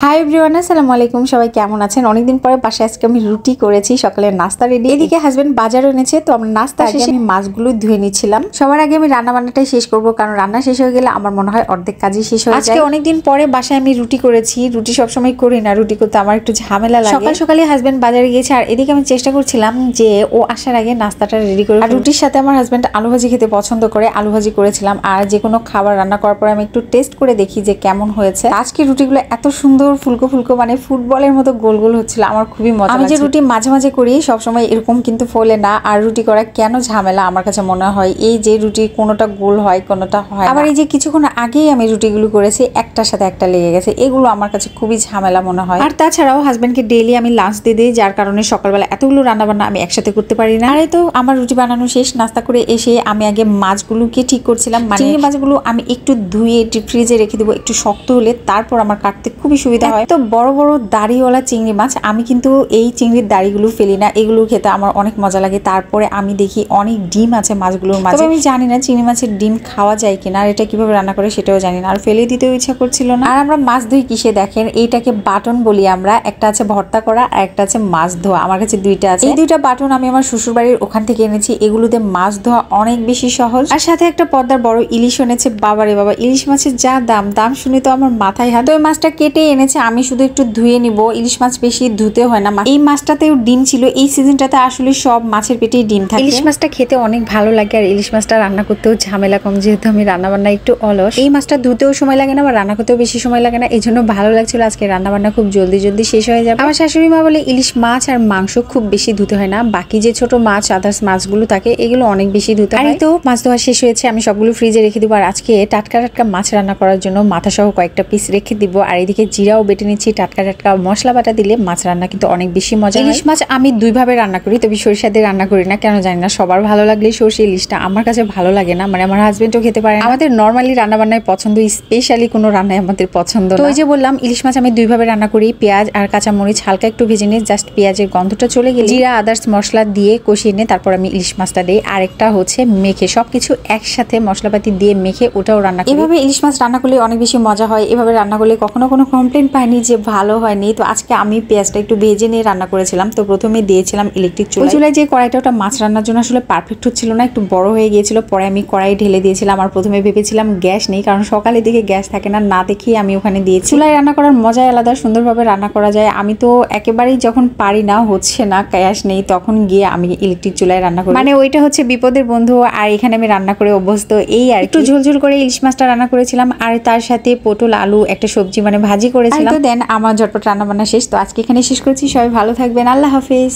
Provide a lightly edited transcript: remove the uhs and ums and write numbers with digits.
Hi everyone, আসসালামু আলাইকুম। সবাই কেমন আছেন? অনেকদিন পরে বাসায় আজকে আমি রুটি করেছি, সকালের নাস্তা রেডি। এদিকে হাজবেন্ড বাজার এনেছে, তো আমরা নাস্তা শেষে আমি মাছগুলো ধুয়ে নিচ্ছিলাম। সবার আগে আমি রান্না বান্নাটাই শেষ করব, কারণ রান্না শেষ হয়ে গেলে আমার মনে হয় অর্ধেক কাজই শেষ হয়ে যায়। আজকে অনেকদিন পরে বাসায় আমি রুটি করেছি। রুটি সবসময় করি না, রুটি করতে আমার একটু ঝামেলা লাগে। সকাল সকালে হাজবেন্ড বাজারে গিয়েছে, আর এদিকে আমি চেষ্টা করছিলাম যে ও আসার আগে নাস্তাটা রেডি করে। আর রুটির সাথে আমার হাজবেন্ড আলু ভাজি খেতে পছন্দ করে, আলু ভাজি করেছিলাম। আর যে কোনো খাবার রান্না করার পরে আমি একটু টেস্ট করে দেখি যে কেমন হয়েছে। আজকে রুটিগুলো এত সুন্দর ফুলকো ফুলকো, মানে ফুটবলের মতো গোল গোল হচ্ছিল, আমার খুবই মজা। আমি যে রুটি মাঝে মাঝে করি সবসময় এরকম কিন্তু ফোলে না। আর রুটি করা কেন ঝামেলা আমার কাছে মনে হয়, এই যে রুটি কোনোটা গোল হয় কোনোটা হয়। আবার এই যে কিছুক্ষণ আগেই আমি রুটিগুলো করেছি, একটার সাথে একটা লেগে গেছে, এগুলো আমার কাছে খুবই ঝামেলা মনে হয়। আর তাছাড়াও হাজবেন্ডকে ডেইলি আমি লাঞ্চ দিয়ে দিই, যার কারণে সকালবেলা এতগুলো রান্না বান্না আমি একসাথে করতে পারি না। আর তো আমার রুটি বানানো শেষ, নাস্তা করে এসে আমি আগে মাছগুলোকে ঠিক করছিলাম। মানে চিংড়ি মাছগুলো আমি একটু ধুয়ে ফ্রিজে রেখে দেবো, একটু শক্ত হলে তারপর আমার কাটতে খুবই সুবিধা হয়। তো বড় বড় দাড়িওয়ালা চিংড়ি মাছ, আমি কিন্তু এই চিংড়ির দাড়িগুলো ফেলি না, এগুলো খেতে আমার অনেক মজা লাগে। তারপরে আমি দেখি অনেক ডিম আছে মাছগুলোর মাঝে, আমি জানি না চিংড়ি মাছের ডিম খাওয়া যায় কিনা, আর এটা কিভাবে রান্না করে সেটাও জানি না, আর ফেলে দিতেও ইচ্ছা করছিল না। আর আমরা মাছ ধুই কিসে দেখেন, এইটাকে বাটন বলি আমরা। একটা আছে ভর্তা করা আর একটা আছে মাছ ধোয়া, আমার কাছে দুইটা আছে। এই দুইটা বাটন আমি আমার শ্বশুর বাড়ির ওখান থেকে এনেছি, এগুলোতে মাছ ধোয়া অনেক বেশি সহজ। আর সাথে একটা পদ্মার বড় ইলিশ এনেছে। বাবারে বাবা, ইলিশ মাছের যা দাম শুনে তো আমার মাথায় হাত। ওই মাছটা কেটে এনেছে, আমি শুধু একটু ধুয়ে নিব। ইলিশ মাছ বেশি ধুতে হয় না। এই মাছটাতেও ডিম ছিল, এই সিজনটাতে আসলে সব মাছের পেটেই ডিম থাকে। ইলিশ মাছটা খেতে অনেক ভালো লাগে, আর ইলিশ মাছটা রান্না করতেও ঝামেলা কম, যেহেতু আমি রান্না বান্না একটু অলস। এই মাছটা ধুতেও সময় লাগে না, বা রান্না করতেও বেশি সময় লাগে না, এই জন্য ভালো লাগছিল। আজকে রান্না বান্না খুব জলদি জলদি শেষ হয়ে যাবে। আমার শাশুড়ি মা বলে ইলিশ মাছ আর মাংস খুব বেশি ধুতে হয় না, বাকি যে ছোট মাছ আদার্স মাছগুলো থাকে এগুলো অনেক বেশি ধুতে হয়। তো মাছ ধোয়া শেষ হয়েছে, আমি সবগুলো ফ্রিজে রেখে দিব। আর আজকে টাটকা টাটকা মাছ রান্না করার জন্য মাথা সহ কয়েকটা পিস রেখে দিব। আর এদিকে জিরাও বেটে নিচ্ছি। টাটকা টাটকা মশলা বাটা দিলে মাছ রান্না কিন্তু অনেক বেশি মজা। ইলিশ মাছ আমি দুইভাবে রান্না করি, তবে সরিষা দিয়ে রান্না করি না, কেন জানি না। সবার ভালো লাগলে সরষে, ইলিশটা আমার কাছে ভালো লাগে না, মানে আমার হাজবেন্ডও খেতে পারে না। আমাদের নর্মালি রান্না বান্নায় পছন্দ, স্পেশালি কোনো রান্নায় আমাদের পছন্দ না। তো ওই যে বললাম, ইলিশ মাছ আমি দুইভাবে রান্না করি। পেঁয়াজ আর কাঁচামরিচ হালকা একটু ভেজে নিয়ে জাস্ট পেঁয়াজের গন্ধটা চলে গেলে জিরা আদার্স মশলা দিয়ে কষিয়ে নিয়ে তারপর আমি ইলিশ মাছটা দিই। আরেকটা হচ্ছে মেখে, সবকিছু একসাথে মশলাপাতি দিয়ে মেখে ওটাও রান্না করি। এভাবে ইলিশ মাছ রান্না করলে অনেক বেশি মজা হয়। এভাবে রান্না করলে কখনো কোনো কমপ্লেন পাইনি যে ভালো হয়নি। তো আজকে আমি পেঁয়াজটা একটু ভেজে নিয়ে রান্না করেছিলাম। তো প্রথমে দিয়েছিলাম ইলেকট্রিক চুলায়। যে কড়াইটা, ওটা মাছ রান্নার জন্য আসলে পারফেক্ট হচ্ছিল না, একটু বড় হয়ে গিয়েছিল। পরে আমি কড়াই ঢেলে দিয়েছিলাম। আর প্রথমে ভেবেছিলাম গ্যাস নেই, কারণ সকালের দিকে গ্যাস থাকে না, না দেখেই আমি ওখানে দিয়েছি। চুলায় রান্না করার মজাই আলাদা, সুন্দরভাবে রান্না করা যায়। আমি তো একেবারেই যখন পারি না, হচ্ছে না, গ্যাস নেই, তখন গিয়ে আমি ইলেকট্রিক চুলায় রান্না করি। মানে ওইটা হচ্ছে বিপদের বন্ধু। আর এখানে আমি রান্না করে অভ্যস্ত, এই আর একটু ঝোলঝোল করে ইলিশ মাছটা রান্না করেছিলাম। আর তার সাথে পটল আলু একটা সবজি, মানে ভাজি করেছিলাম। তো দেন আমার ঝটপট রান্না বান্না শেষ। তো আজকে এখানে শেষ করেছি। সবাই ভালো থাকবেন, আল্লাহ হাফেজ।